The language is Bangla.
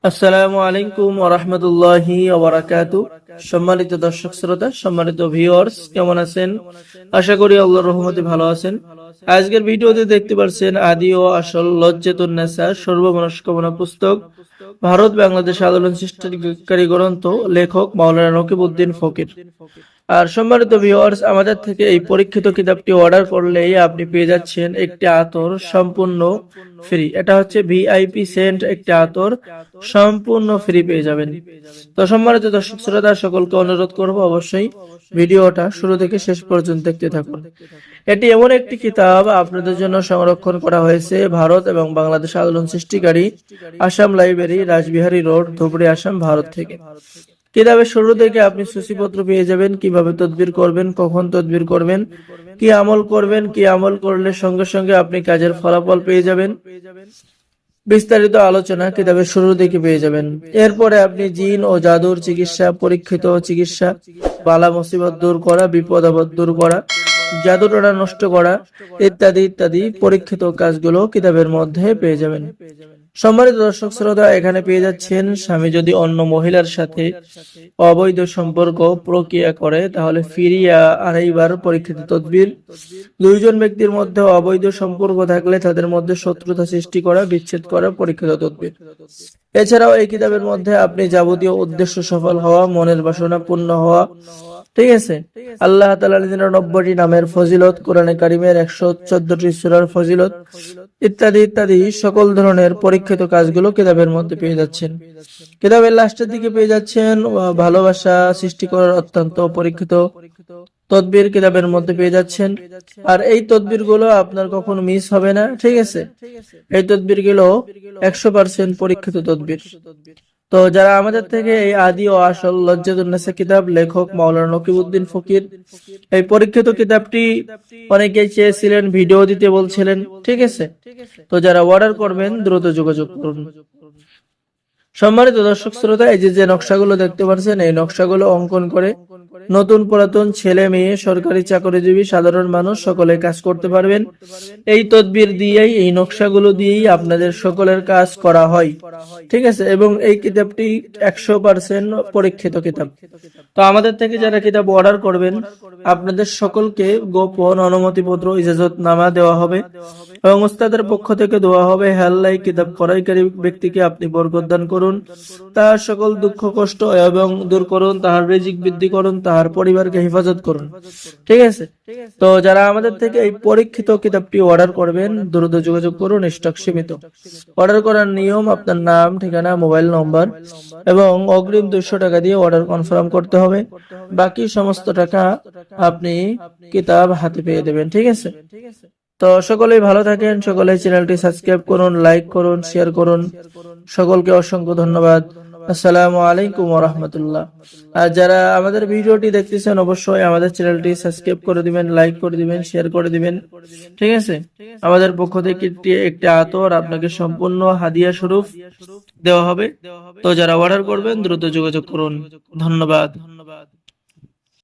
আসসালামু আলাইকুম ওয়া রাহমাতুল্লাহি ওয়া বারাকাতুহু। সম্মানিত দর্শক শ্রোতা, সম্মানিত ভিউয়ার্স, কেমন আছেন? আশা করি আল্লাহর রহমতে ভালো আছেন। আজকের ভিডিওতে দেখতে পাচ্ছেন আদি ও আসল লজ্জাতুন নেসা সর্বমনস্কামনা পুস্তক, ভারত বাংলাদেশ আন্দোলন সৃষ্টিকারী গ্রন্থ, লেখক মাওলানা নকিবউদ্দিন ফকির। আর সম্মানিত ভিউয়ার্স, আমাদের থেকে এই পরীক্ষিত কিতাবটি অর্ডার করলেই আপনি পেয়ে যাচ্ছেন একটি আতর সম্পূর্ণ ফ্রি। এটা হচ্ছে ভিআইপি সেন্ট একটি আতর, সম্পূর্ণ ফ্রি পেয়ে যাবেন। তো সম্মানিত দর্শক শ্রোতা, সকলকে অনুরোধ করব অবশ্যই ভিডিওটা শুরু থেকে শেষ পর্যন্ত দেখতে থাকুন। এটি এমন একটি কিতাব আপনাদের জন্য সংরক্ষণ করা হয়েছে ভারত এবং বাংলাদেশ আন্দোলন সৃষ্টিকারী আসাম লাইব্রেরি, রাসবিহারী রোড, ধুবড়ী, আসাম, ভারত থেকে। কিতাবের শুরু থেকে আপনি সূচিপত্র পেয়ে যাবেন, কিভাবে তদবির করবেন, কখন তদবির করবেন, কি আমল করবেন, কি আমল করলে সঙ্গে সঙ্গে আপনি কাজের ফলাফল পেয়ে যাবেন, বিস্তারিত আলোচনা কিতাবের শুরু থেকে পেয়ে যাবেন। এরপরে আপনি জিন ও জাদুর চিকিৎসা, পরীক্ষিত চিকিৎসা, বালা মুসিবত দূর করা, বিপদ আপদ দূর করা, জাদুটোনা নষ্ট করা ইত্যাদি ইত্যাদি পরীক্ষিত কাজগুলো কিতাবের মধ্যে পেয়ে যাবেন। সম্মানিত দর্শক শ্রোতা, এখানে পেয়ে যাচ্ছেন স্বামী যদি অন্য মহিলার সাথে অবৈধ সম্পর্ক প্রক্রিয়া করে তাহলে ফিরিয়া আড়াইবার পরীক্ষিত তদবির। দুইজন ব্যক্তির মধ্যে অবৈধ সম্পর্ক থাকলে তাদের মধ্যে শত্রুতা সৃষ্টি করা, বিচ্ছেদ করা, পরীক্ষিত তদবির। এছাড়াও এই কিতাবের মধ্যে আপনি যাবতীয় উদ্দেশ্য সফল হওয়া, মনের বাসনা পূর্ণ হওয়া, ঠিক আছে, আল্লাহ তাআলার 99টি নামের ফজিলত, কোরআনে কারিমের 114টি সূরার ফজিলত ইত্যাদি ইত্যাদি সকল ধরনের পরীক্ষিত কাজগুলো কিতাবের মধ্যে পেয়ে যাচ্ছেন। কিতাবের লাস্টের দিকে পেয়ে যাচ্ছেন ভালোবাসা সৃষ্টি করার অত্যন্ত পরীক্ষিত তদবির কিতাবের মধ্যে পেয়ে যাচ্ছেন। আর এই তদবির গুলো আপনার কখনো মিস হবে না, ঠিক আছে। এই তদবির গুলো 100% পরীক্ষিত তদবির। তো যারা আমাদের থেকে এই আদি ও আসল লজ্জাতুন নেসা কিতাব, লেখক মাওলানা নকিবউদ্দিন ফকির, এই পরীক্ষিত কিতাবটি অনেকেই চেয়েছিলেন, ভিডিও দিতে বলছিলেন, ঠিক আছে। তো যারা অর্ডার করবেন দ্রুত যোগাযোগ করুন। সম্মানিত দর্শক শ্রোতা, এই যে নকশাগুলো দেখতে পাচ্ছেন, এই নকশাগুলো অঙ্কন করে নতুন পুরাতন, ছেলে মেয়ে, সরকারি চাকরিজীবী, সাধারণ মানুষ সকলে কাজ করতে পারবেন। এই তদবির দিয়েই, এই নকশাগুলো দিয়েই আপনাদের সকলের কাজ করা হয়, ঠিক আছে। এবং এই কিতাবটি 100% পরীক্ষিত কিতাব। তো আমাদের থেকে যারা কিতাব অর্ডার করবেন, আপনাদের সকলকে গোপন অনুমতিপত্র, ইজাজতনামা দেওয়া হবে এবং উস্তাদের পক্ষ থেকে দেওয়া হবে। হেল্লাই কিতাব ক্রয়কারী ব্যক্তিকে আপনি বরকত দান করুন, তাহার সকল দুঃখ কষ্ট এবং দূর করুন, তাহার রিজিক বৃদ্ধি করুন, তাহার পরিবারকে হেফাজত করুন, ঠিক আছে। তো যারা আমাদের থেকে এই পরীক্ষিত কিতাবটি অর্ডার করবেন দ্রুত যোগাযোগ করুন, স্টক সীমিত। অর্ডার করার নিয়ম, আপনার নাম, ঠিকানা, মোবাইল নম্বর এবং অগ্রিম 200 টাকা দিয়ে অর্ডার কনফার্ম করতে হবে। বাকি সমস্ত টাকা আপনি কিতাব হাতে পেয়ে দেবেন, ঠিক আছে। তো সকলেই ভালো থাকেন, সকলেই চ্যানেলটি সাবস্ক্রাইব করুন, লাইক করুন, শেয়ার করুন। সকলকে অসংখ্য ধন্যবাদ। আসসালামু আলাইকুম ওয়া রাহমাতুল্লাহ। আর যারা আমাদের ভিডিওটি দেখতেছেন অবশ্যই আমাদের চ্যানেলটি সাবস্ক্রাইব করে দিবেন, লাইক করে দিবেন, শেয়ার করে দিবেন, ঠিক আছে। আমাদের পক্ষ থেকে একটি আতর আপনাকে সম্পূর্ণ হাদিয়া স্বরূপ দেওয়া হবে। তো যারা অর্ডার করবেন দ্রুত যোগাযোগ করুন। ধন্যবাদ।